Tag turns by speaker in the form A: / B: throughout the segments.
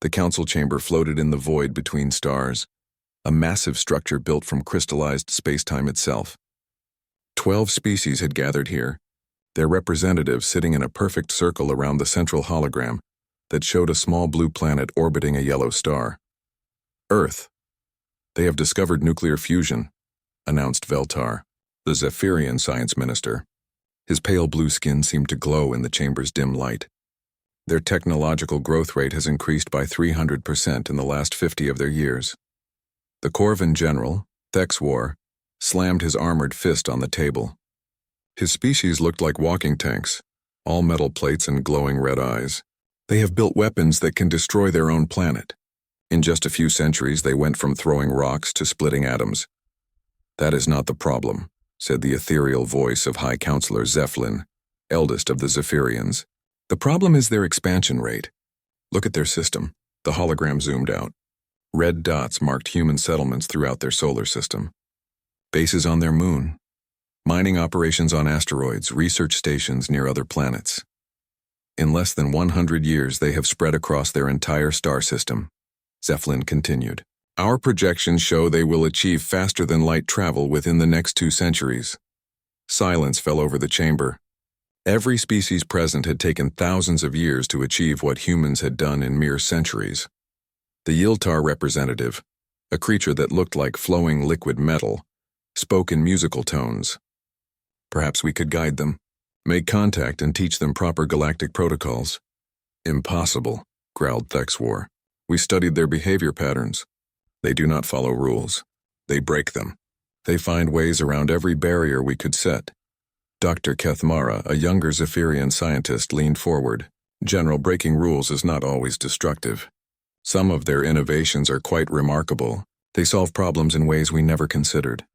A: The council chamber floated in the void between stars, a massive structure built from crystallized space-time itself. 12 species had gathered here, their representatives sitting in a perfect circle around the central hologram that showed a small blue planet orbiting a yellow star. Earth. They have discovered nuclear fusion, announced Veltar, the Zephyrian science minister. His pale blue skin seemed to glow in the chamber's dim light. Their technological growth rate has increased by 300% in the last 50 of their years. The Corvan general, HFY, slammed his armored fist on the table. His species looked like walking tanks, all metal plates and glowing red eyes. They have built weapons that can destroy their own planet. In just a few centuries, they went from throwing rocks to splitting atoms. That is not the problem, said the ethereal voice of High Counselor Zephlin, eldest of the Zephyrians. The problem is their expansion rate. Look at their system. The hologram zoomed out. Red dots marked human settlements throughout their solar system. Bases on their moon. Mining operations on asteroids, research stations near other planets. In less than 100 years, they have spread across their entire star system. Zephlin continued. Our projections show they will achieve faster-than-light travel within the next 2 centuries. Silence fell over the chamber. Every species present had taken thousands of years to achieve what humans had done in mere centuries. The Yiltar representative, a creature that looked like flowing liquid metal, spoke in musical tones. Perhaps we could guide them, make contact and teach them proper galactic protocols. Impossible, growled HFY. We studied their behavior patterns. They do not follow rules. They break them. They find ways around every barrier we could set. Dr. Kethmara, a younger Zephyrian scientist, leaned forward. General, breaking rules is not always destructive. Some of their innovations are quite remarkable. They solve problems in ways we never considered.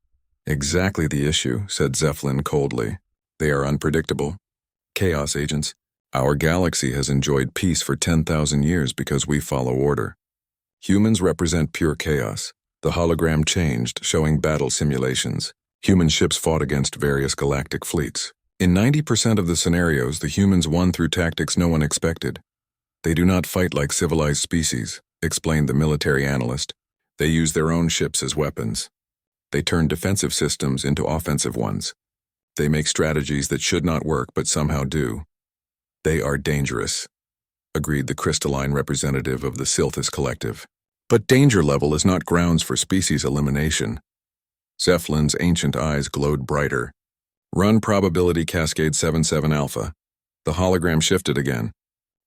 A: Exactly the issue, said Zephlin coldly. They are unpredictable. Chaos agents. Our galaxy has enjoyed peace for 10,000 years because we follow order. Humans represent pure chaos. The hologram changed, showing battle simulations. Human ships fought against various galactic fleets. In 90% of the scenarios, the humans won through tactics no one expected. They do not fight like civilized species, explained the military analyst. They use their own ships as weapons. They turn defensive systems into offensive ones. They make strategies that should not work but somehow do. They are dangerous, agreed the crystalline representative of the Silthus Collective. But danger level is not grounds for species elimination. Zephlin's ancient eyes glowed brighter. Run probability cascade 77 alpha. The hologram shifted again.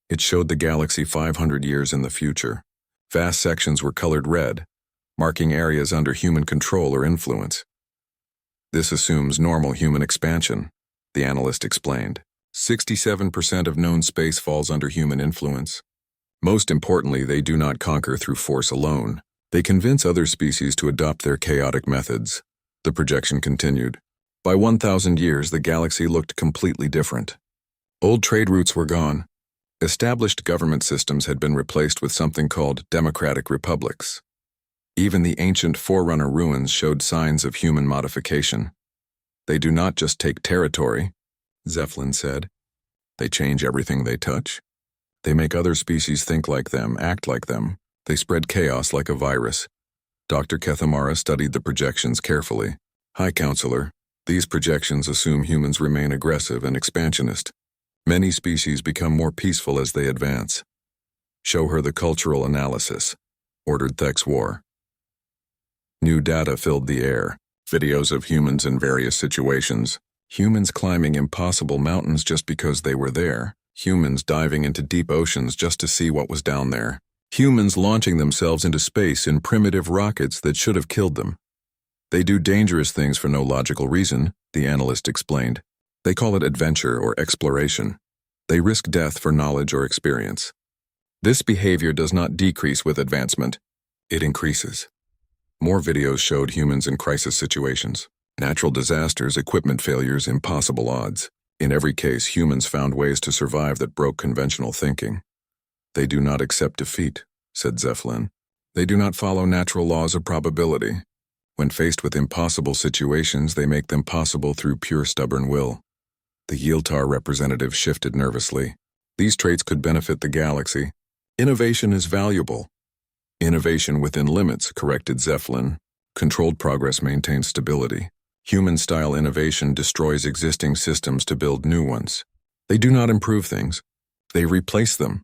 A: It showed the galaxy 500 years in the future. Vast sections were colored red, marking areas under human control or influence. This assumes normal human expansion, the analyst explained. 67% of known space falls under human influence. Most importantly, they do not conquer through force alone. They convince other species to adopt their chaotic methods. The projection continued. By 1,000 years, the galaxy looked completely different. Old trade routes were gone. Established government systems had been replaced with something called democratic republics. Even the ancient Forerunner ruins showed signs of human modification. They do not just take territory, Zephlin said. They change everything they touch. They make other species think like them, act like them. They spread chaos like a virus. Dr. Kethmara studied the projections carefully. High Counselor, these projections assume humans remain aggressive and expansionist. Many species become more peaceful as they advance. Show her the cultural analysis, ordered HFY. New data filled the air. Videos of humans in various situations. Humans climbing impossible mountains just because they were there. Humans diving into deep oceans just to see what was down there. Humans launching themselves into space in primitive rockets that should have killed them. They do dangerous things for no logical reason, the analyst explained. They call it adventure or exploration. They risk death for knowledge or experience. This behavior does not decrease with advancement. It increases. More videos showed humans in crisis situations. Natural disasters, equipment failures, impossible odds. In every case, humans found ways to survive that broke conventional thinking. They do not accept defeat, said Zephlin. They do not follow natural laws of probability. When faced with impossible situations, they make them possible through pure stubborn will. The Yiltar representative shifted nervously. These traits could benefit the galaxy. Innovation is valuable. Innovation within limits, corrected Zeppelin. Controlled progress maintains stability. Human-style innovation destroys existing systems to build new ones. They do not improve things. They replace them.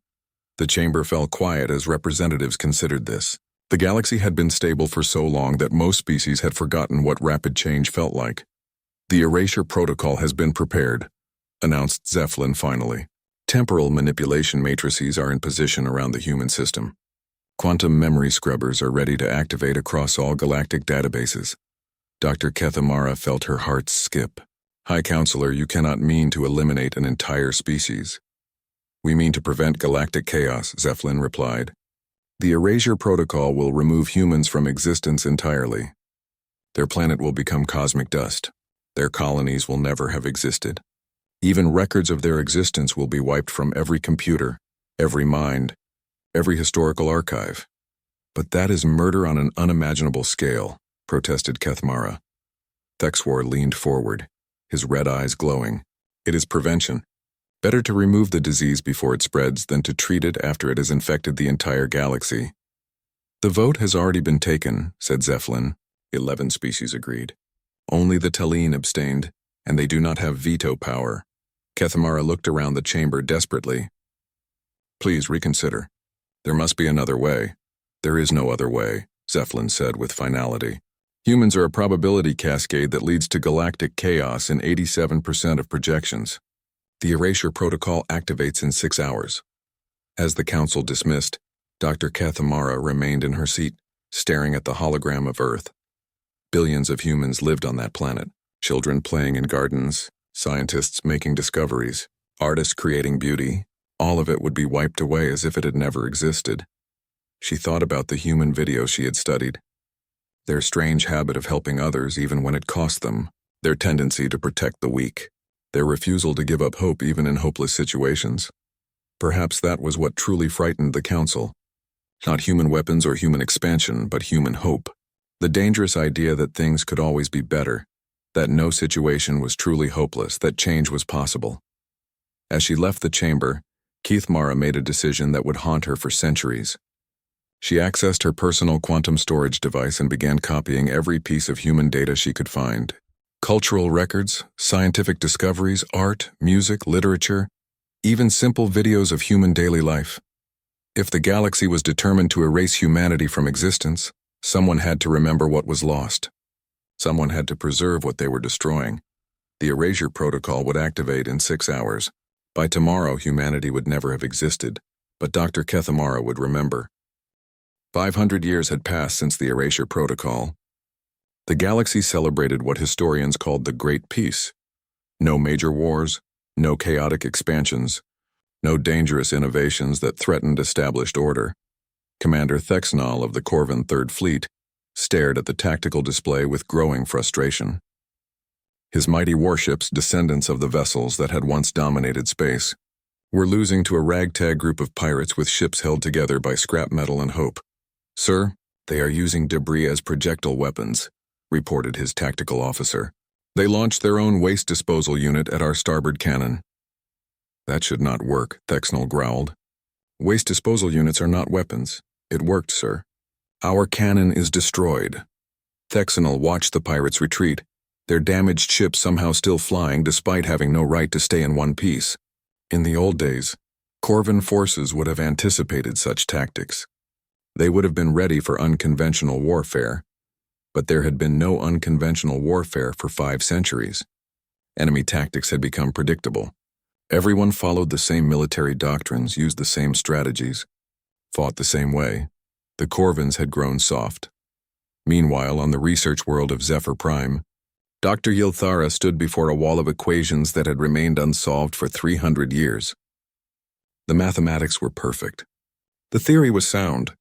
A: The chamber fell quiet as representatives considered this. The galaxy had been stable for so long that most species had forgotten what rapid change felt like. The erasure protocol has been prepared, announced Zeppelin finally. Temporal manipulation matrices are in position around the human system. Quantum memory scrubbers are ready to activate across all galactic databases. Dr. Kethamara felt her heart skip. High Counselor, you cannot mean to eliminate an entire species. We mean to prevent galactic chaos, Zeppelin replied. The erasure protocol will remove humans from existence entirely. Their planet will become cosmic dust. Their colonies will never have existed. Even records of their existence will be wiped from every computer, every mind, every historical archive. But that is murder on an unimaginable scale, protested Kethmara. Thexwar leaned forward, his red eyes glowing. It is prevention. Better to remove the disease before it spreads than to treat it after it has infected the entire galaxy. The vote has already been taken, said Zeppelin. 11 species agreed. Only the Talene abstained, and they do not have veto power. Kethmara looked around the chamber desperately. Please reconsider. There must be another way. There is no other way, Zeppelin said with finality. Humans are a probability cascade that leads to galactic chaos in 87% of projections. The erasure protocol activates in 6 hours. As the council dismissed, Dr. Kethmara remained in her seat, staring at the hologram of Earth. Billions of humans lived on that planet, children playing in gardens, scientists making discoveries, artists creating beauty. All of it would be wiped away as if it had never existed. She thought about the human videos she had studied. Their strange habit of helping others even when it cost them, their tendency to protect the weak, their refusal to give up hope even in hopeless situations. Perhaps that was what truly frightened the Council. Not human weapons or human expansion, but human hope. The dangerous idea that things could always be better, that no situation was truly hopeless, that change was possible. As she left the chamber, Kethmara made a decision that would haunt her for centuries. She accessed her personal quantum storage device and began copying every piece of human data she could find. Cultural records, scientific discoveries, art, music, literature, even simple videos of human daily life. If the galaxy was determined to erase humanity from existence, someone had to remember what was lost. Someone had to preserve what they were destroying. The erasure protocol would activate in 6 hours. By tomorrow, humanity would never have existed, but Dr. Kethmara would remember. 500 years had passed since the erasure protocol. The galaxy celebrated what historians called the Great Peace. No major wars, no chaotic expansions, no dangerous innovations that threatened established order. Commander Thexnal of the Corvin Third Fleet stared at the tactical display with growing frustration. His mighty warships, descendants of the vessels that had once dominated space, were losing to a ragtag group of pirates with ships held together by scrap metal and hope. Sir, they are using debris as projectile weapons, reported his tactical officer. They launched their own waste disposal unit at our starboard cannon. That should not work, Thexnal growled. Waste disposal units are not weapons. It worked, sir. Our cannon is destroyed. Thexnal watched the pirates retreat, their damaged ships somehow still flying despite having no right to stay in one piece. In the old days, Corvin forces would have anticipated such tactics. They would have been ready for unconventional warfare, but there had been no unconventional warfare for 5 centuries. Enemy tactics had become predictable. Everyone followed the same military doctrines, used the same strategies, fought the same way. The Corvins had grown soft. Meanwhile, on the research world of Zephyr Prime, Dr. Yilthara stood before a wall of equations that had remained unsolved for 300 years. The mathematics were perfect. The theory was sound,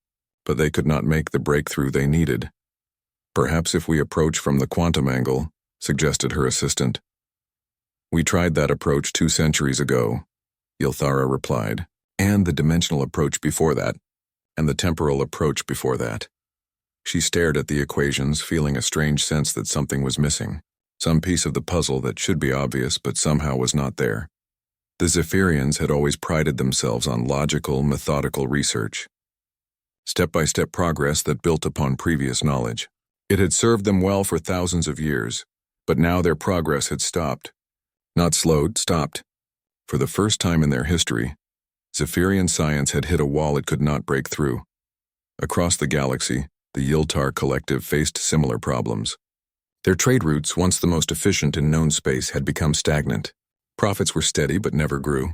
A: but they could not make the breakthrough they needed. Perhaps if we approach from the quantum angle, suggested her assistant. We tried that approach 2 centuries ago, Yilthara replied, and the dimensional approach before that, and the temporal approach before that. She stared at the equations, feeling a strange sense that something was missing, some piece of the puzzle that should be obvious but somehow was not there. The Zephyrians had always prided themselves on logical, methodical research, step-by-step progress that built upon previous knowledge. It had served them well for thousands of years, but now their progress had stopped. Not slowed, stopped. For the first time in their history, Zephyrian science had hit a wall it could not break through. Across the galaxy, the Yiltar collective faced similar problems. Their trade routes, once the most efficient in known space, had become stagnant. Profits were steady but never grew.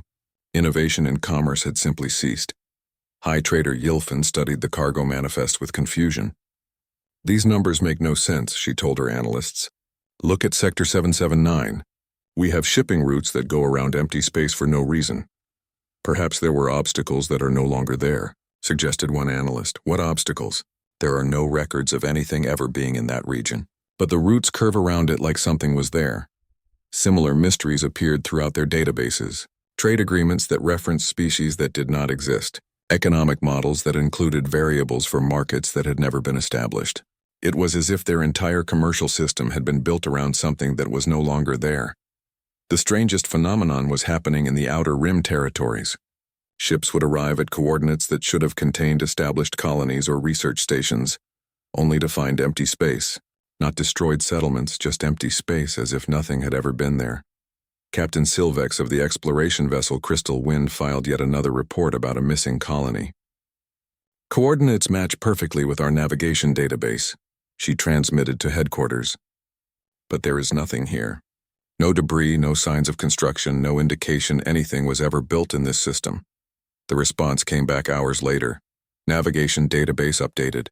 A: Innovation in commerce had simply ceased. High Trader Yilfin studied the cargo manifest with confusion. "These numbers make no sense," she told her analysts. "Look at Sector 779. We have shipping routes that go around empty space for no reason." "Perhaps there were obstacles that are no longer there," suggested one analyst. "What obstacles?" "There are no records of anything ever being in that region. But the routes curve around it like something was there." Similar mysteries appeared throughout their databases. Trade agreements that referenced species that did not exist. Economic models that included variables for markets that had never been established. It was as if their entire commercial system had been built around something that was no longer there. The strangest phenomenon was happening in the outer rim territories. Ships would arrive at coordinates that should have contained established colonies or research stations, only to find empty space. Not destroyed settlements, just empty space, as if nothing had ever been there. Captain Silvex of the exploration vessel Crystal Wind filed yet another report about a missing colony. "Coordinates match perfectly with our navigation database," she transmitted to headquarters. "But there is nothing here. No debris, no signs of construction, no indication anything was ever built in this system." The response came back hours later. Navigation database updated.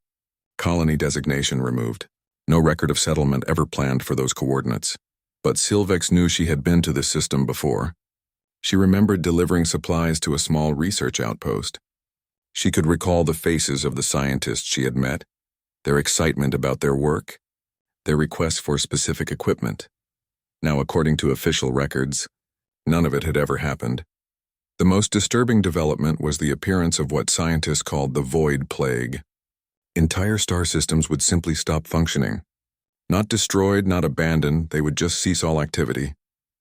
A: Colony designation removed. No record of settlement ever planned for those coordinates. But Silvex knew she had been to this system before. She remembered delivering supplies to a small research outpost. She could recall the faces of the scientists she had met, their excitement about their work, their requests for specific equipment. Now, according to official records, none of it had ever happened. The most disturbing development was the appearance of what scientists called the Void Plague. Entire star systems would simply stop functioning. Not destroyed, not abandoned, they would just cease all activity.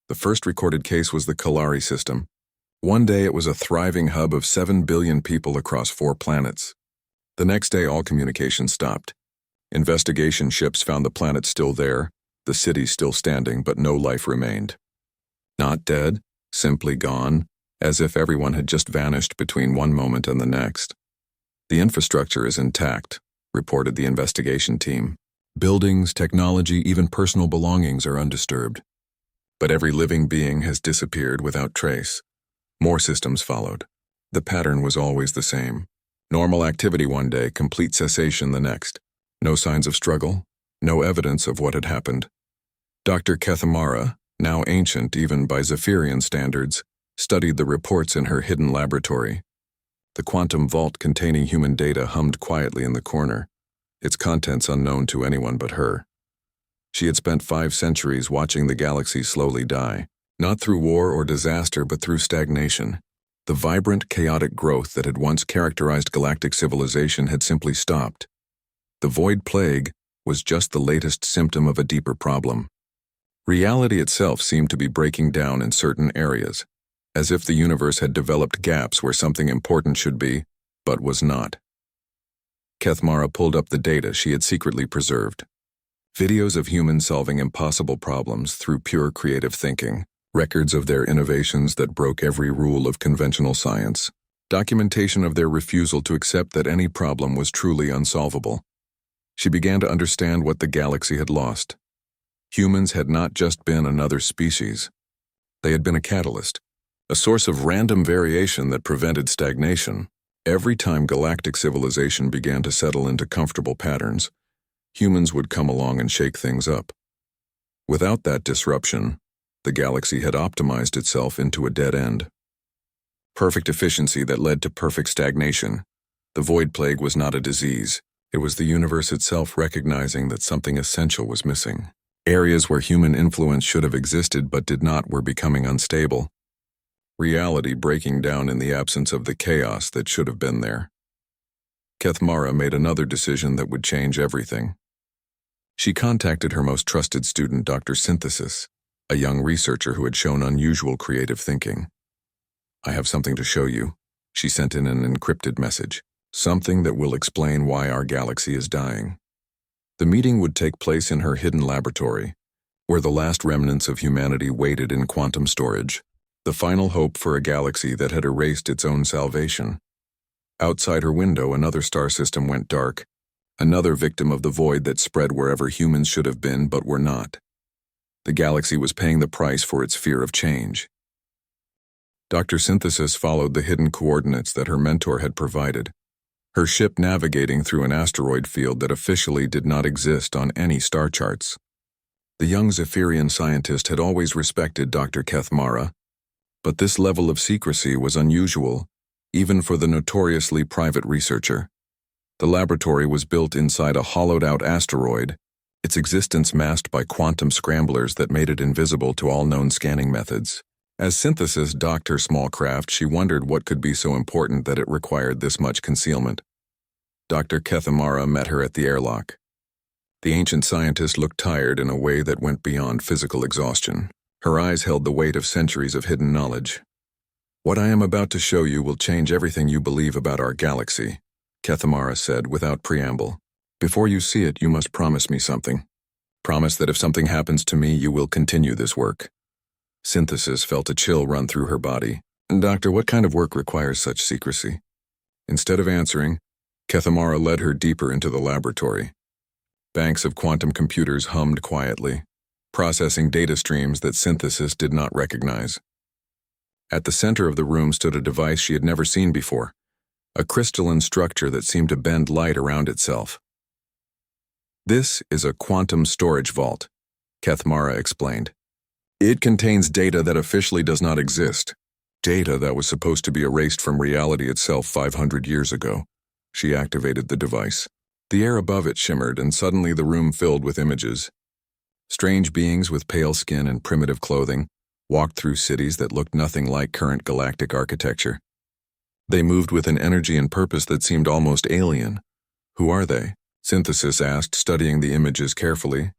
A: The first recorded case was the Kalari system. One day it was a thriving hub of 7 billion people across 4 planets. The next day all communication stopped. Investigation ships found the planet still there, the city still standing, but no life remained. Not dead, simply gone, as if everyone had just vanished between one moment and the next. "The infrastructure is intact," reported the investigation team. "Buildings, technology, even personal belongings are undisturbed. But every living being has disappeared without trace." More systems followed. The pattern was always the same. Normal activity one day, complete cessation the next. No signs of struggle, no evidence of what had happened. Dr. Kethamara, now ancient even by Zephyrian standards, studied the reports in her hidden laboratory. The quantum vault containing human data hummed quietly in the corner, its contents unknown to anyone but her. She had spent 5 centuries watching the galaxy slowly die, not through war or disaster but through stagnation. The vibrant, chaotic growth that had once characterized galactic civilization had simply stopped. The Void Plague was just the latest symptom of a deeper problem. Reality itself seemed to be breaking down in certain areas, as if the universe had developed gaps where something important should be, but was not. Kethmara pulled up the data she had secretly preserved. Videos of humans solving impossible problems through pure creative thinking, records of their innovations that broke every rule of conventional science, documentation of their refusal to accept that any problem was truly unsolvable. She began to understand what the galaxy had lost. Humans had not just been another species. They had been a catalyst, a source of random variation that prevented stagnation. Every time galactic civilization began to settle into comfortable patterns, humans would come along and shake things up. Without that disruption, the galaxy had optimized itself into a dead end. Perfect efficiency that led to perfect stagnation. The Void Plague was not a disease. It was the universe itself recognizing that something essential was missing. Areas where human influence should have existed but did not were becoming unstable. Reality breaking down in the absence of the chaos that should have been there. Kethmara made another decision that would change everything. She contacted her most trusted student, Dr. Synthesis, a young researcher who had shown unusual creative thinking. I have something to show you. She sent in an encrypted message. Something that will explain why our galaxy is dying. The meeting would take place in her hidden laboratory, where the last remnants of humanity waited in quantum storage, the final hope for a galaxy that had erased its own salvation. Outside her window, another star system went dark, another victim of the void that spread wherever humans should have been but were not. The galaxy was paying the price for its fear of change. Dr. Synthesis followed the hidden coordinates that her mentor had provided, her ship navigating through an asteroid field that officially did not exist on any star charts. The young Zephyrian scientist had always respected Dr. Kethmara, but this level of secrecy was unusual, even for the notoriously private researcher. The laboratory was built inside a hollowed-out asteroid, its existence masked by quantum scramblers that made it invisible to all known scanning methods. As Synthesis docked her small craft, she wondered what could be so important that it required this much concealment. Dr. Kethmara met her at the airlock. The ancient scientist looked tired in a way that went beyond physical exhaustion. Her eyes held the weight of centuries of hidden knowledge. "What I am about to show you will change everything you believe about our galaxy," Kethmara said without preamble. "Before you see it, you must promise me something. Promise that if something happens to me, you will continue this work." Synthesis felt a chill run through her body. "Doctor, what kind of work requires such secrecy?" Instead of answering, Kethmara led her deeper into the laboratory. Banks of quantum computers hummed quietly, processing data streams that Synthesis did not recognize. At the center of the room stood a device she had never seen before, a crystalline structure that seemed to bend light around itself. "This is a quantum storage vault," Kethmara explained. "It contains data that officially does not exist, data that was supposed to be erased from reality itself 500 years ago." She activated the device. The air above it shimmered, and suddenly the room filled with images. Strange beings with pale skin and primitive clothing walked through cities that looked nothing like current galactic architecture. They moved with an energy and purpose that seemed almost alien. "Who are they?" Synthesis asked, studying the images carefully.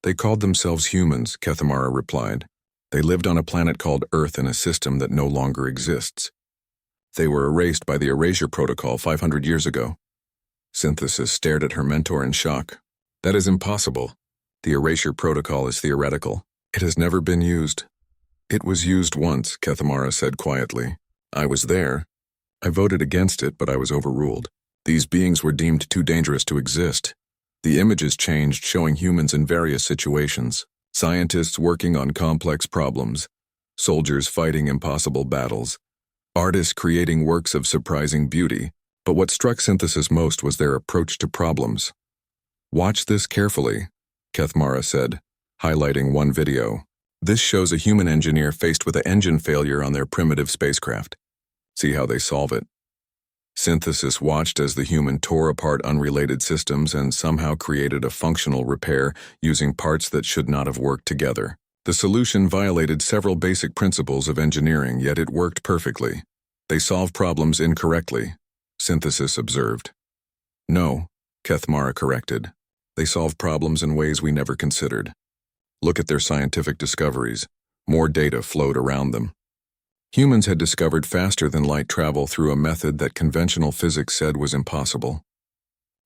A: "They called themselves humans," Kethmara replied. "They lived on a planet called Earth in a system that no longer exists. They were erased by the Erasure Protocol 500 years ago." Synthesis stared at her mentor in shock. "That is impossible. The Erasure Protocol is theoretical. It has never been used." "It was used once," Kethmara said quietly. "I was there. I voted against it, but I was overruled. These beings were deemed too dangerous to exist. The images changed, showing humans in various situations. Scientists working on complex problems, soldiers fighting impossible battles, artists creating works of surprising beauty. But what struck Synthesis most was their approach to problems. "Watch this carefully," Kethmara said, highlighting one video. "This shows a human engineer faced with an engine failure on their primitive spacecraft. See how they solve it." Synthesis watched as the human tore apart unrelated systems and somehow created a functional repair using parts that should not have worked together. The solution violated several basic principles of engineering, yet it worked perfectly. "They solve problems incorrectly," Synthesis observed. "No," Kethmara corrected. "They solve problems in ways we never considered. Look at their scientific discoveries. More data flowed around them. Humans had discovered faster than light travel through a method that conventional physics said was impossible.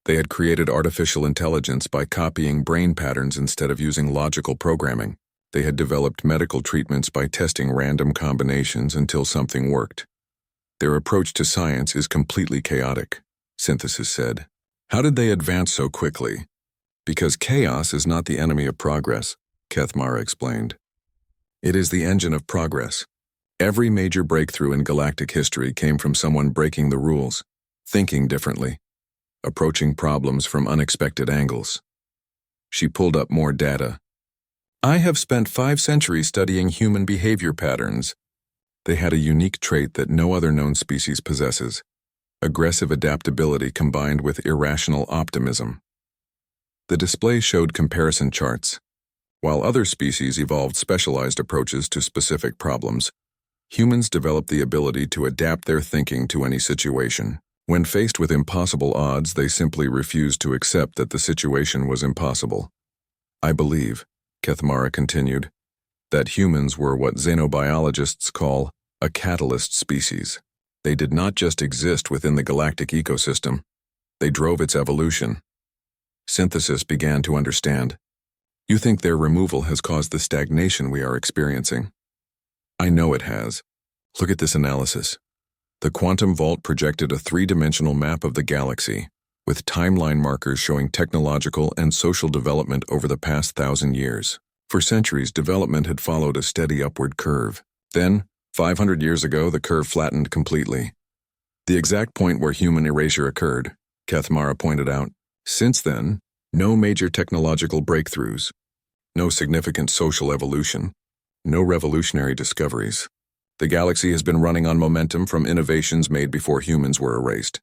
A: They had created artificial intelligence by copying brain patterns instead of using logical programming. They had developed medical treatments by testing random combinations until something worked. Their approach to science is completely chaotic," Synthesis said. "How did they advance so quickly?" "Because chaos is not the enemy of progress," Kethmara explained. "It is the engine of progress. Every major breakthrough in galactic history came from someone breaking the rules, thinking differently, approaching problems from unexpected angles." She pulled up more data. "I have spent 5 centuries studying human behavior patterns. They had a unique trait that no other known species possesses: aggressive adaptability combined with irrational optimism." The display showed comparison charts. While other species evolved specialized approaches to specific problems, humans developed the ability to adapt their thinking to any situation. When faced with impossible odds, they simply refused to accept that the situation was impossible. "I believe," Kethmara continued, "that humans were what xenobiologists call A catalyst species. They did not just exist within the galactic ecosystem, they drove its evolution. Synthesis began to understand. You think their removal has caused the stagnation we are experiencing? I know it has. Look at this analysis. The quantum vault projected a three-dimensional map of the galaxy, with timeline markers showing technological and social development over the past 1,000 years. For centuries, development had followed a steady upward curve. Then, 500 years ago, the curve flattened completely. The exact point where human erasure occurred, Kethmara pointed out. Since then, no major technological breakthroughs, no significant social evolution, no revolutionary discoveries. The galaxy has been running on momentum from innovations made before humans were erased.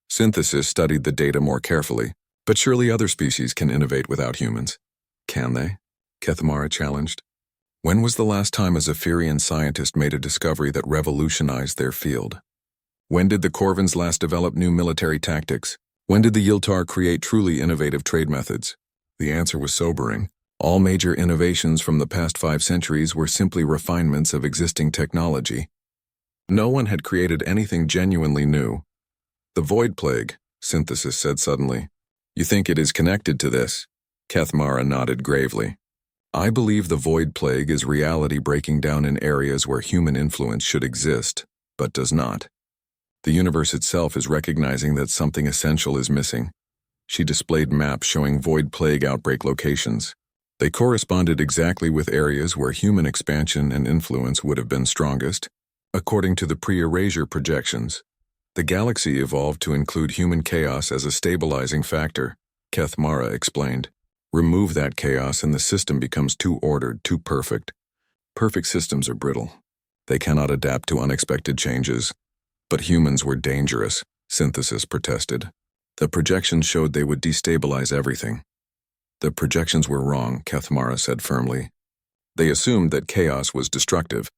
A: Synthesis studied the data more carefully, but surely other species can innovate without humans. Can they? Kethmara challenged. When was the last time a Zephyrian scientist made a discovery that revolutionized their field? When did the Corvins last develop new military tactics? When did the Yiltar create truly innovative trade methods? The answer was sobering. All major innovations from the past 5 centuries were simply refinements of existing technology. No one had created anything genuinely new. The Void Plague, Synthesis said suddenly. You think it is connected to this? Kethmara nodded gravely. I believe the Void Plague is reality breaking down in areas where human influence should exist, but does not. The universe itself is recognizing that something essential is missing. She displayed maps showing Void Plague outbreak locations. They corresponded exactly with areas where human expansion and influence would have been strongest, according to the pre-erasure projections. The galaxy evolved to include human chaos as a stabilizing factor, Kethmara explained. Remove that chaos and the system becomes too ordered, too perfect. Perfect systems are brittle. They cannot adapt to unexpected changes. But humans were dangerous, Synthesis protested. The projections showed they would destabilize everything. The projections were wrong, Kethmara said firmly. They assumed that chaos was destructive.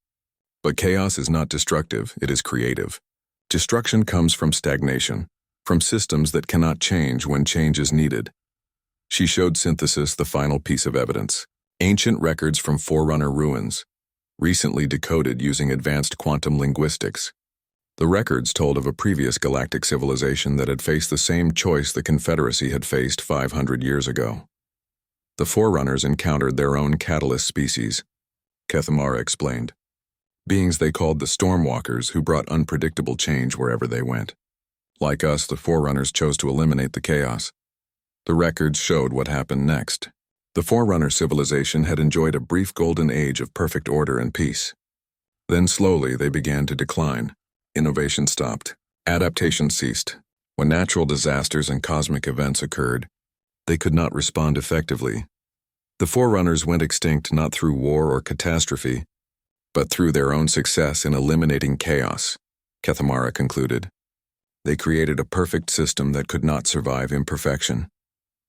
A: But chaos is not destructive, it is creative. Destruction comes from stagnation, from systems that cannot change when change is needed. She showed Synthesis the final piece of evidence. Ancient records from Forerunner ruins, recently decoded using advanced quantum linguistics. The records told of a previous galactic civilization that had faced the same choice the Confederacy had faced 500 years ago. The Forerunners encountered their own catalyst species, Kethmara explained. Beings they called the Stormwalkers who brought unpredictable change wherever they went. Like us, the Forerunners chose to eliminate the chaos. The records showed what happened next. The Forerunner civilization had enjoyed a brief golden age of perfect order and peace. Then slowly they began to decline. Innovation stopped. Adaptation ceased. When natural disasters and cosmic events occurred, they could not respond effectively. The Forerunners went extinct not through war or catastrophe, but through their own success in eliminating chaos, Kethmara concluded. They created a perfect system that could not survive imperfection.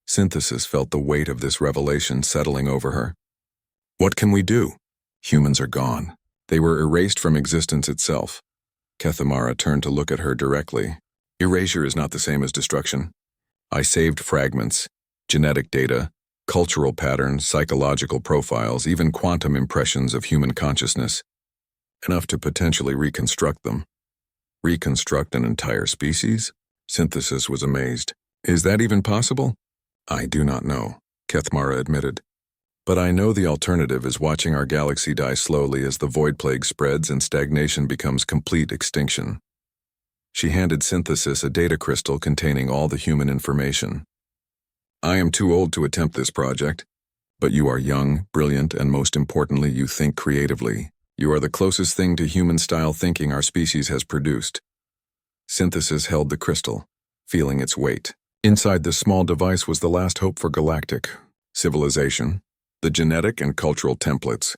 A: Synthesis felt the weight of this revelation settling over her. What can we do? Humans are gone. They were erased from existence itself. Kethmara turned to look at her directly. Erasure is not the same as destruction. I saved fragments, genetic data, cultural patterns, psychological profiles, even quantum impressions of human consciousness. Enough to potentially reconstruct them. Reconstruct an entire species? Synthesis was amazed. Is that even possible? I do not know, Kethmara admitted. But I know the alternative is watching our galaxy die slowly as the Void Plague spreads and stagnation becomes complete extinction. She handed Synthesis a data crystal containing all the human information. I am too old to attempt this project, but you are young, brilliant, and most importantly, you think creatively. You are the closest thing to human-style thinking our species has produced. Synthesis held the crystal, feeling its weight. Inside this small device was the last hope for galactic civilization, the genetic and cultural templates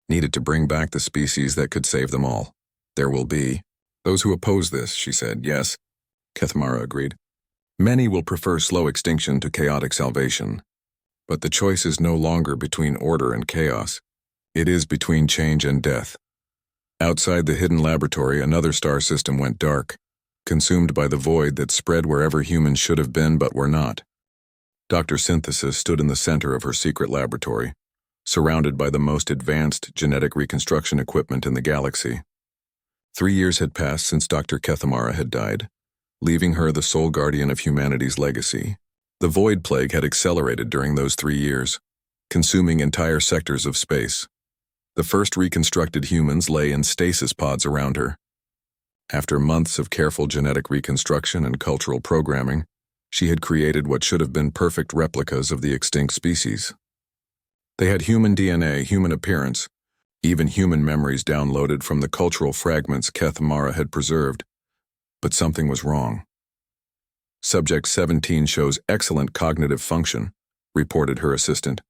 A: needed to bring back the species that could save them all. There will be those who oppose this, she said. Yes, Kethmara agreed. Many will prefer slow extinction to chaotic salvation. But the choice is no longer between order and chaos. It is between change and death. Outside the hidden laboratory, another star system went dark, consumed by the void that spread wherever humans should have been but were not. Dr. Synthesis stood in the center of her secret laboratory, surrounded by the most advanced genetic reconstruction equipment in the galaxy. 3 years had passed since Dr. Kethamara had died, leaving her the sole guardian of humanity's legacy. The Void Plague had accelerated during those 3 years, consuming entire sectors of space. The first reconstructed humans lay in stasis pods around her. After months of careful genetic reconstruction and cultural programming, she had created what should have been perfect replicas of the extinct species. They had human DNA, human appearance, even human memories downloaded from the cultural fragments Kethamara had preserved. But something was wrong. Subject 17 shows excellent cognitive function, reported her assistant,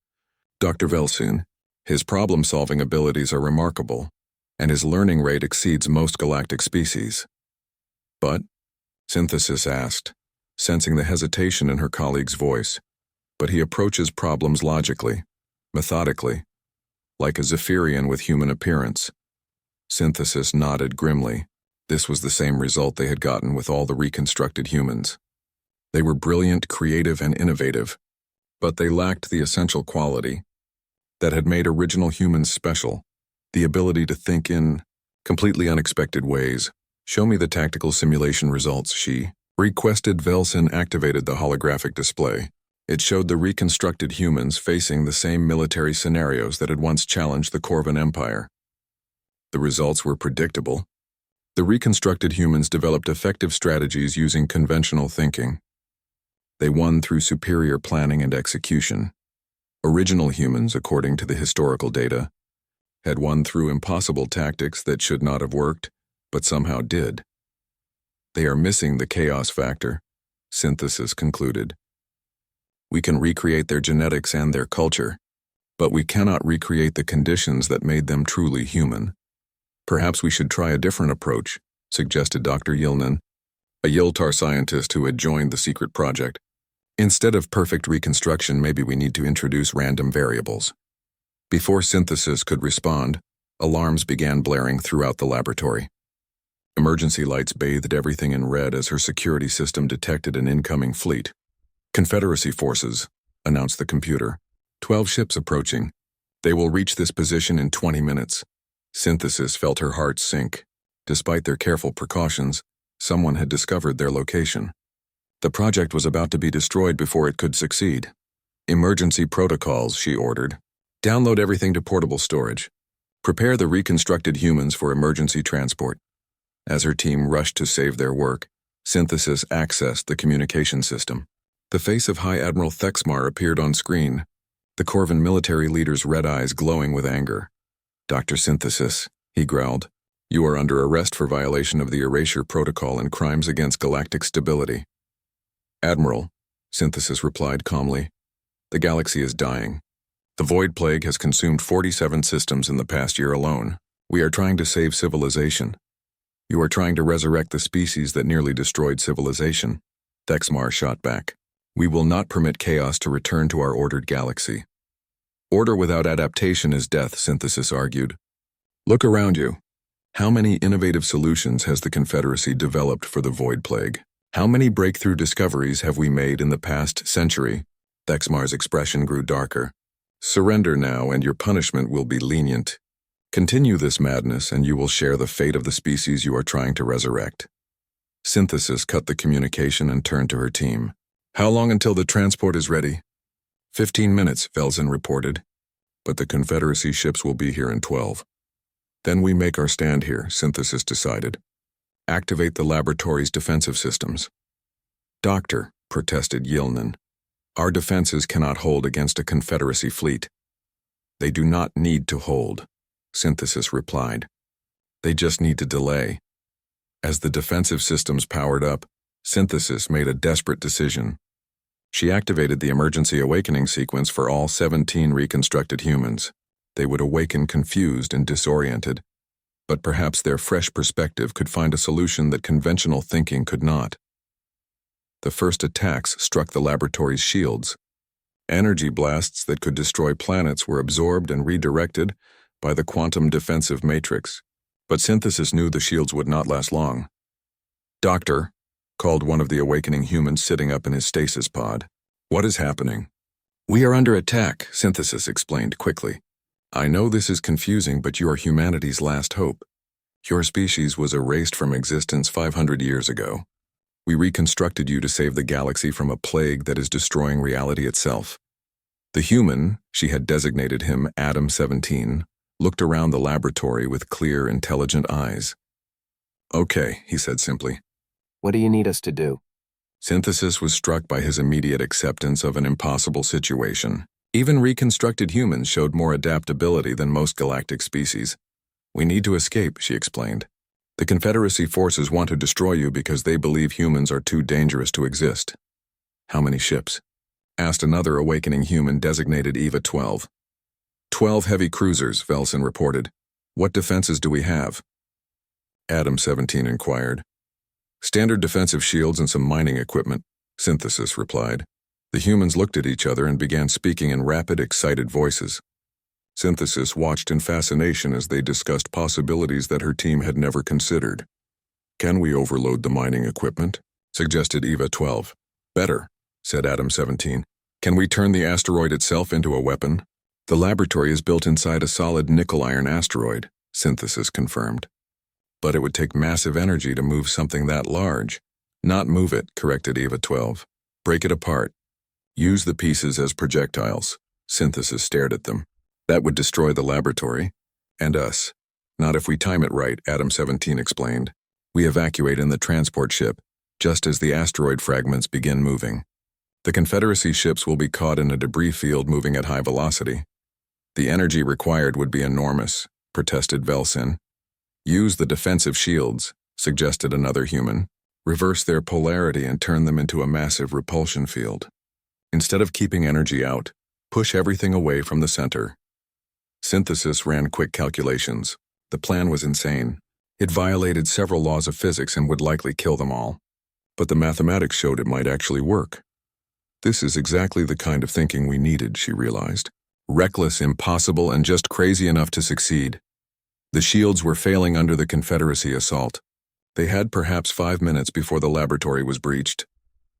A: Dr. Velsoon. His problem-solving abilities are remarkable, and his learning rate exceeds most galactic species. But, Synthesis asked, sensing the hesitation in her colleague's voice, but he approaches problems logically, methodically, like a Zephyrian with human appearance. Synthesis nodded grimly. This was the same result they had gotten with all the reconstructed humans. They were brilliant, creative, and innovative, but they lacked the essential quality that had made original humans special, the ability to think in completely unexpected ways. Show me the tactical simulation results, she requested. Velson activated the holographic display. It showed the reconstructed humans facing the same military scenarios that had once challenged the Corvan Empire. The results were predictable. The reconstructed humans developed effective strategies using conventional thinking. They won through superior planning and execution. Original humans, according to the historical data, had won through impossible tactics that should not have worked, but somehow did. They are missing the chaos factor, Synthesis concluded. We can recreate their genetics and their culture, but we cannot recreate the conditions that made them truly human. Perhaps we should try a different approach, suggested Dr. Yilnan, a Yiltar scientist who had joined the secret project. Instead of perfect reconstruction, maybe we need to introduce random variables. Before Synthesis could respond, alarms began blaring throughout the laboratory. Emergency lights bathed everything in red as her security system detected an incoming fleet. Confederacy forces, announced the computer. 12 ships approaching. They will reach this position in 20 minutes. Synthesis felt her heart sink. Despite their careful precautions, someone had discovered their location. The project was about to be destroyed before it could succeed. Emergency protocols, she ordered. Download everything to portable storage. Prepare the reconstructed humans for emergency transport. As her team rushed to save their work, Synthesis accessed the communication system. The face of High Admiral Thexmar appeared on screen, the Corvan military leader's red eyes glowing with anger. Dr. Synthesis, he growled, you are under arrest for violation of the Erasure Protocol and crimes against galactic stability. Admiral, Synthesis replied calmly, the galaxy is dying. The Void Plague has consumed 47 systems in the past year alone. We are trying to save civilization. You are trying to resurrect the species that nearly destroyed civilization. Thexmar shot back. We will not permit chaos to return to our ordered galaxy. Order without adaptation is death, Synthesis argued. Look around you. How many innovative solutions has the Confederacy developed for the Void Plague? How many breakthrough discoveries have we made in the past century? Thexmar's expression grew darker. Surrender now and your punishment will be lenient. Continue this madness and you will share the fate of the species you are trying to resurrect. Synthesis cut the communication and turned to her team. How long until the transport is ready? 15 minutes, Velson reported. But the Confederacy ships will be here in 12. Then we make our stand here, Synthesis decided. Activate the laboratory's defensive systems. Doctor, protested Yilnan, our defenses cannot hold against a Confederacy fleet. They do not need to hold, Synthesis replied. They just need to delay. As the defensive systems powered up, Synthesis made a desperate decision. She activated the emergency awakening sequence for all 17 reconstructed humans. They would awaken confused and disoriented, but perhaps their fresh perspective could find a solution that conventional thinking could not. The first attacks struck the laboratory's shields. Energy blasts that could destroy planets were absorbed and redirected by the quantum defensive matrix, but Synthesis knew the shields would not last long. Doctor, called one of the awakening humans sitting up in his stasis pod. What is happening? We are under attack, Synthesis explained quickly. I know this is confusing, but you are humanity's last hope. Your species was erased from existence 500 years ago. We reconstructed you to save the galaxy from a plague that is destroying reality itself. The human, she had designated him Adam 17, looked around the laboratory with clear, intelligent eyes. Okay, he said simply.
B: What do you need us to do?
A: Synthesis was struck by his immediate acceptance of an impossible situation. Even reconstructed humans showed more adaptability than most galactic species. We need to escape, she explained. The Confederacy forces want to destroy you because they believe humans are too dangerous to exist. How many ships? Asked another awakening human designated Eva 12. 12 heavy cruisers, Velson reported. What defenses do we have? Adam 17 inquired. Standard defensive shields and some mining equipment, Synthesis replied. The humans looked at each other and began speaking in rapid, excited voices. Synthesis watched in fascination as they discussed possibilities that her team had never considered. Can we overload the mining equipment? Suggested Eva 12. Better, said Adam 17. Can we turn the asteroid itself into a weapon? The laboratory is built inside a solid nickel-iron asteroid, Synthesis confirmed. But it would take massive energy to move something that large. Not move it, corrected Eva 12. Break it apart. Use the pieces as projectiles. Synthesis stared at them. That would destroy the laboratory. And us. Not if we time it right, Adam 17 explained. We evacuate in the transport ship, just as the asteroid fragments begin moving. The Confederacy ships will be caught in a debris field moving at high velocity. The energy required would be enormous, protested Velson. Use the defensive shields, suggested another human. Reverse their polarity and turn them into a massive repulsion field. Instead of keeping energy out, push everything away from the center. Synthesis ran quick calculations. The plan was insane. It violated several laws of physics and would likely kill them all. But the mathematics showed it might actually work. This is exactly the kind of thinking we needed, she realized. Reckless, impossible, and just crazy enough to succeed. The shields were failing under the Confederacy assault. They had perhaps 5 minutes before the laboratory was breached.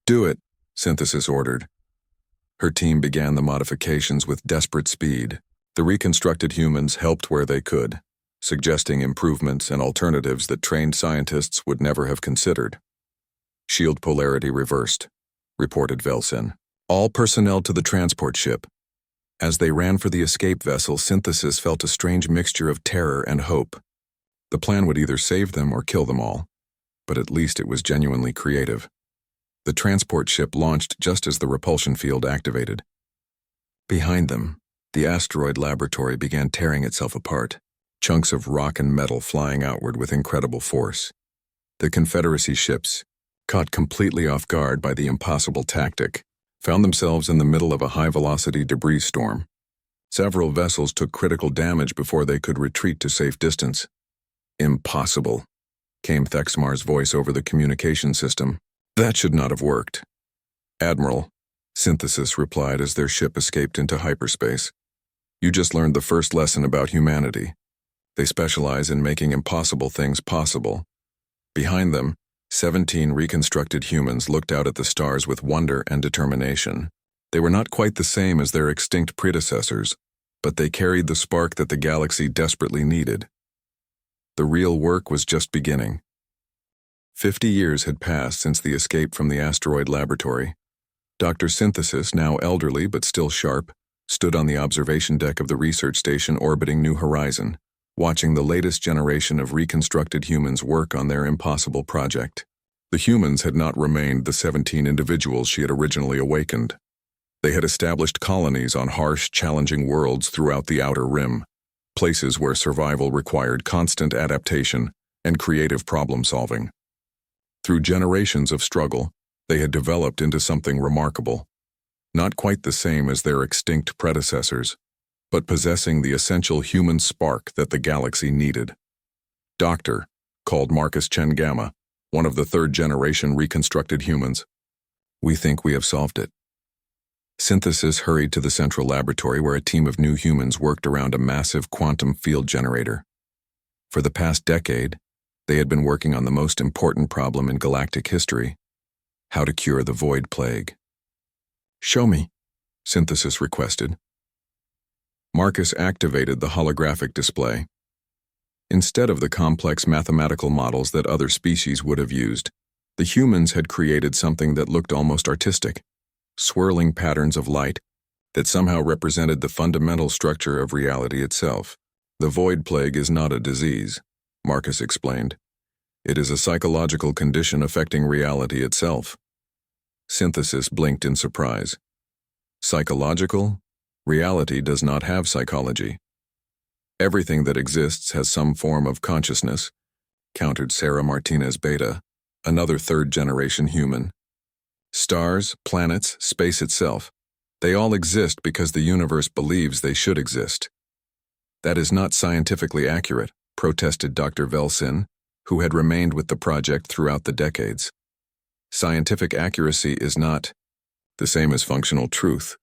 A: Do it, Synthesis ordered. Her team began the modifications with desperate speed. The reconstructed humans helped where they could, suggesting improvements and alternatives that trained scientists would never have considered. Shield polarity reversed, reported Velson. All personnel to the transport ship. As they ran for the escape vessel, Synthesis felt a strange mixture of terror and hope. The plan would either save them or kill them all, but at least it was genuinely creative. The transport ship launched just as the repulsion field activated. Behind them, the asteroid laboratory began tearing itself apart, chunks of rock and metal flying outward with incredible force. The Confederacy ships, caught completely off guard by the impossible tactic, found themselves in the middle of a high-velocity debris storm. Several vessels took critical damage before they could retreat to safe distance. Impossible, came Thexmar's voice over the communication system. That should not have worked. Admiral, Synthesis replied as their ship escaped into hyperspace. You just learned the first lesson about humanity. They specialize in making impossible things possible. Behind them, 17 reconstructed humans looked out at the stars with wonder and determination. They were not quite the same as their extinct predecessors, but they carried the spark that the galaxy desperately needed. The real work was just beginning. 50 years had passed since the escape from the asteroid laboratory. Dr. Synthesis, now elderly but still sharp, stood on the observation deck of the research station orbiting New Horizon, watching the latest generation of reconstructed humans work on their impossible project. The humans had not remained the 17 individuals she had originally awakened. They had established colonies on harsh, challenging worlds throughout the Outer Rim, places where survival required constant adaptation and creative problem-solving. Through generations of struggle, they had developed into something remarkable, not quite the same as their extinct predecessors, but possessing the essential human spark that the galaxy needed. Doctor, called Marcus Chen Gamma, one of the third-generation reconstructed humans. We think we have solved it. Synthesis hurried to the central laboratory where a team of new humans worked around a massive quantum field generator. For the past decade, they had been working on the most important problem in galactic history: how to cure the void plague. Show me, Synthesis requested. Marcus activated the holographic display. Instead of the complex mathematical models that other species would have used, the humans had created something that looked almost artistic, swirling patterns of light that somehow represented the fundamental structure of reality itself. The void plague is not a disease, Marcus explained. It is a psychological condition affecting reality itself. Synthesis blinked in surprise. Psychological? Reality does not have psychology. Everything that exists has some form of consciousness, countered Sarah Martinez Beta, another third-generation human. Stars, planets, space itself, they all exist because the universe believes they should exist. That is not scientifically accurate, protested Dr. Velsin, who had remained with the project throughout the decades. Scientific accuracy is not the same as functional truth,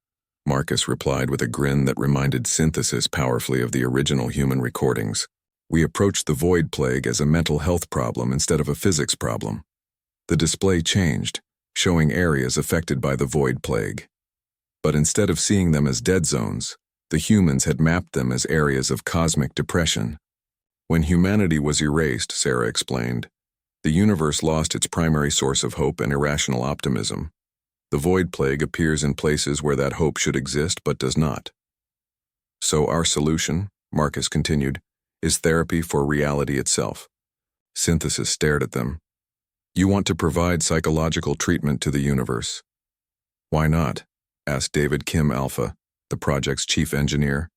A: Marcus replied with a grin that reminded Synthesis powerfully of the original human recordings. We approached the void plague as a mental health problem instead of a physics problem. The display changed, showing areas affected by the void plague. But instead of seeing them as dead zones, the humans had mapped them as areas of cosmic depression. When humanity was erased, Sarah explained, the universe lost its primary source of hope and irrational optimism. The void plague appears in places where that hope should exist but does not. So our solution, Marcus continued, is therapy for reality itself. Synthesis stared at them. You want to provide psychological treatment to the universe. Why not? Asked David Kim Alpha, the project's chief engineer.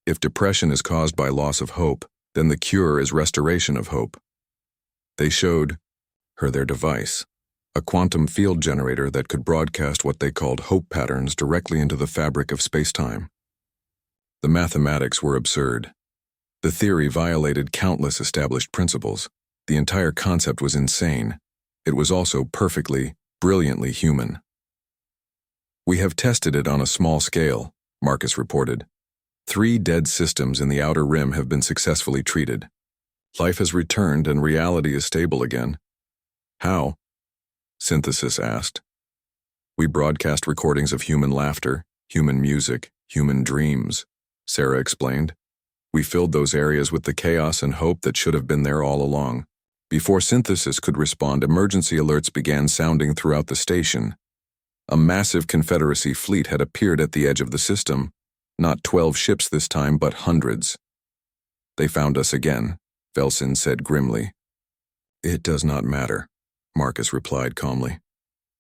A: If depression is caused by loss of hope, then the cure is restoration of hope. They showed her their device, a quantum field generator that could broadcast what they called hope patterns directly into the fabric of space-time. The mathematics were absurd. The theory violated countless established principles. The entire concept was insane. It was also perfectly, brilliantly human. We have tested it on a small scale, Marcus reported. 3 dead systems in the outer rim have been successfully treated. Life has returned and reality is stable again. How? Synthesis asked. We broadcast recordings of human laughter, human music, human dreams, Sarah explained. We filled those areas with the chaos and hope that should have been there all along. Before Synthesis could respond, emergency alerts began sounding throughout the station. A massive Confederacy fleet had appeared at the edge of the system, not 12 ships this time, but hundreds. They found us again, Velsin said grimly. It does not matter, Marcus replied calmly.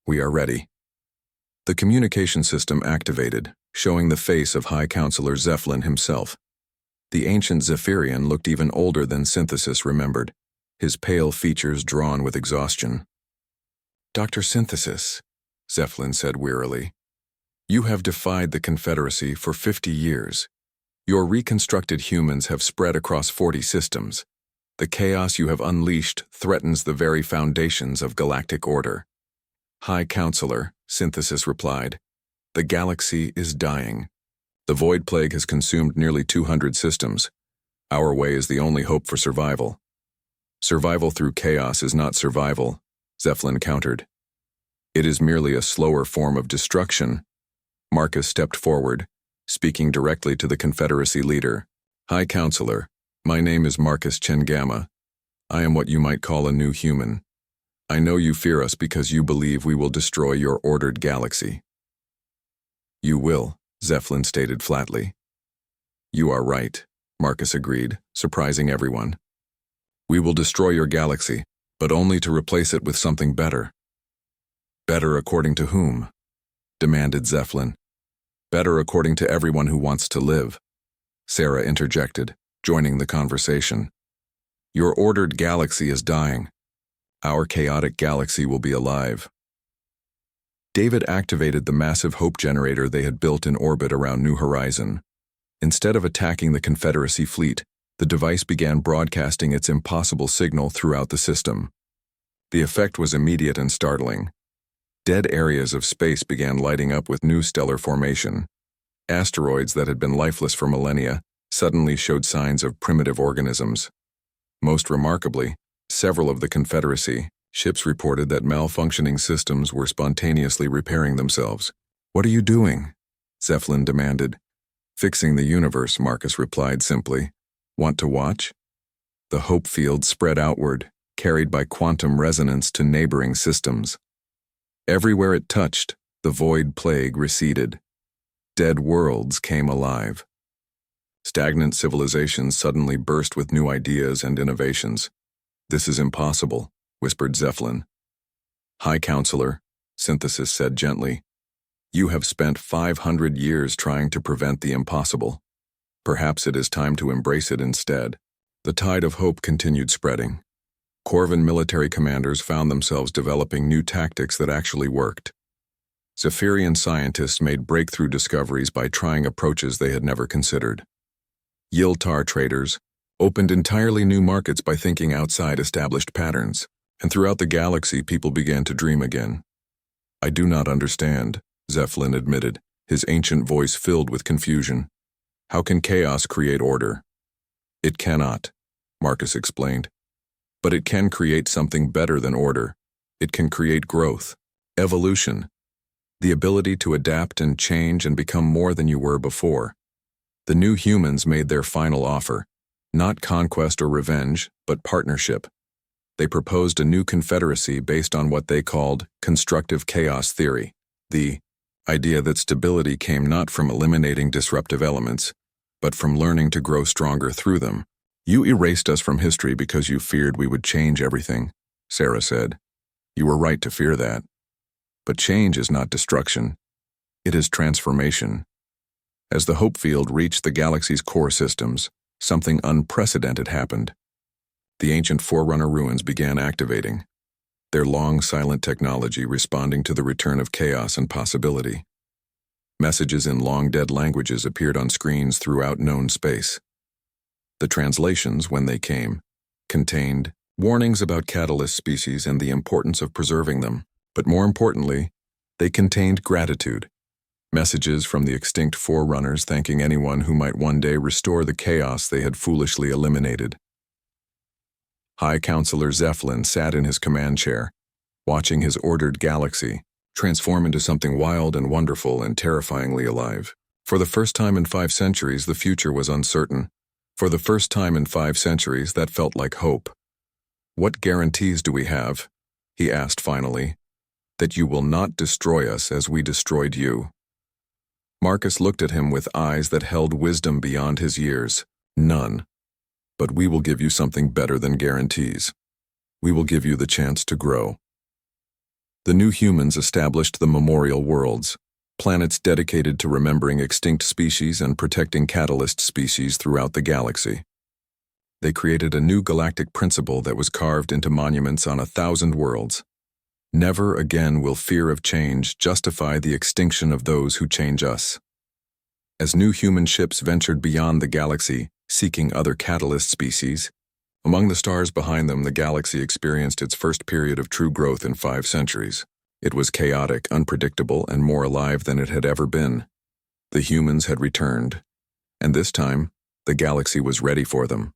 A: We are ready. The communication system activated, showing the face of High Counselor Zephlin himself. The ancient Zephyrian looked even older than Synthesis remembered, his pale features drawn with exhaustion. Dr. Synthesis, Zephlin said wearily, you have defied the Confederacy for 50 years. Your reconstructed humans have spread across 40 systems. The chaos you have unleashed threatens the very foundations of galactic order. High Counselor, Synthesis replied, the galaxy is dying. The void plague has consumed nearly 200 systems. Our way is the only hope for survival. Survival through chaos is not survival, Zephlin countered. It is merely a slower form of destruction. Marcus stepped forward, speaking directly to the Confederacy leader. High Counselor, my name is Marcus Chengama. I am what you might call a new human. I know you fear us because you believe we will destroy your ordered galaxy. You will, Zephlin stated flatly. You are right, Marcus agreed, surprising everyone. We will destroy your galaxy, but only to replace it with something better. Better according to whom? Demanded Zephlin. Better according to everyone who wants to live. Sarah interjected, joining the conversation. Your ordered galaxy is dying. Our chaotic galaxy will be alive. David activated the massive hope generator they had built in orbit around New Horizon. Instead of attacking the Confederacy fleet, the device began broadcasting its impossible signal throughout the system. The effect was immediate and startling. Dead areas of space began lighting up with new stellar formation. Asteroids that had been lifeless for millennia suddenly showed signs of primitive organisms. Most remarkably, several of the Confederacy ships reported that malfunctioning systems were spontaneously repairing themselves. What are you doing? Zephlin demanded. Fixing the universe, Marcus replied simply. Want to watch? The hope field spread outward, carried by quantum resonance to neighboring systems. Everywhere it touched, the void plague receded. Dead worlds came alive. Stagnant civilizations suddenly burst with new ideas and innovations. "This is impossible," whispered Zeppelin. "High Counselor," Synthesis said gently, "you have spent 500 years trying to prevent the impossible. Perhaps it is time to embrace it instead." The tide of hope continued spreading. Corvan military commanders found themselves developing new tactics that actually worked. Zephyrian scientists made breakthrough discoveries by trying approaches they had never considered. Yiltar traders opened entirely new markets by thinking outside established patterns, and throughout the galaxy people began to dream again. "I do not understand," Zeppelin admitted, his ancient voice filled with confusion. "How can chaos create order?" "It cannot," Marcus explained. "But it can create something better than order. It can create growth, evolution, the ability to adapt and change and become more than you were before." The new humans made their final offer, not conquest or revenge, but partnership. They proposed a new confederacy based on what they called constructive chaos theory, the idea that stability came not from eliminating disruptive elements, but from learning to grow stronger through them. "You erased us from history because you feared we would change everything," Sarah said. "You were right to fear that. But change is not destruction. It is transformation." As the hope field reached the galaxy's core systems, something unprecedented happened. The ancient Forerunner ruins began activating, their long, silent technology responding to the return of chaos and possibility. Messages in long-dead languages appeared on screens throughout known space. The translations, when they came, contained warnings about catalyst species and the importance of preserving them, but more importantly, they contained gratitude. Messages from the extinct Forerunners thanking anyone who might one day restore the chaos they had foolishly eliminated. High Counselor Zeppelin sat in his command chair, watching his ordered galaxy transform into something wild and wonderful and terrifyingly alive. For the first time in 5 centuries, the future was uncertain. For the first time in 5 centuries, that felt like hope. "What guarantees do we have," he asked finally, "that you will not destroy us as we destroyed you?" Marcus looked at him with eyes that held wisdom beyond his years. "None. But we will give you something better than guarantees. We will give you the chance to grow." The new humans established the Memorial Worlds, planets dedicated to remembering extinct species and protecting catalyst species throughout the galaxy. They created a new galactic principle that was carved into monuments on 1,000 worlds. Never again will fear of change justify the extinction of those who change us. As new human ships ventured beyond the galaxy, seeking other catalyst species, among the stars behind them, the galaxy experienced its first period of true growth in 5 centuries. It was chaotic, unpredictable, and more alive than it had ever been. The humans had returned, and this time, the galaxy was ready for them.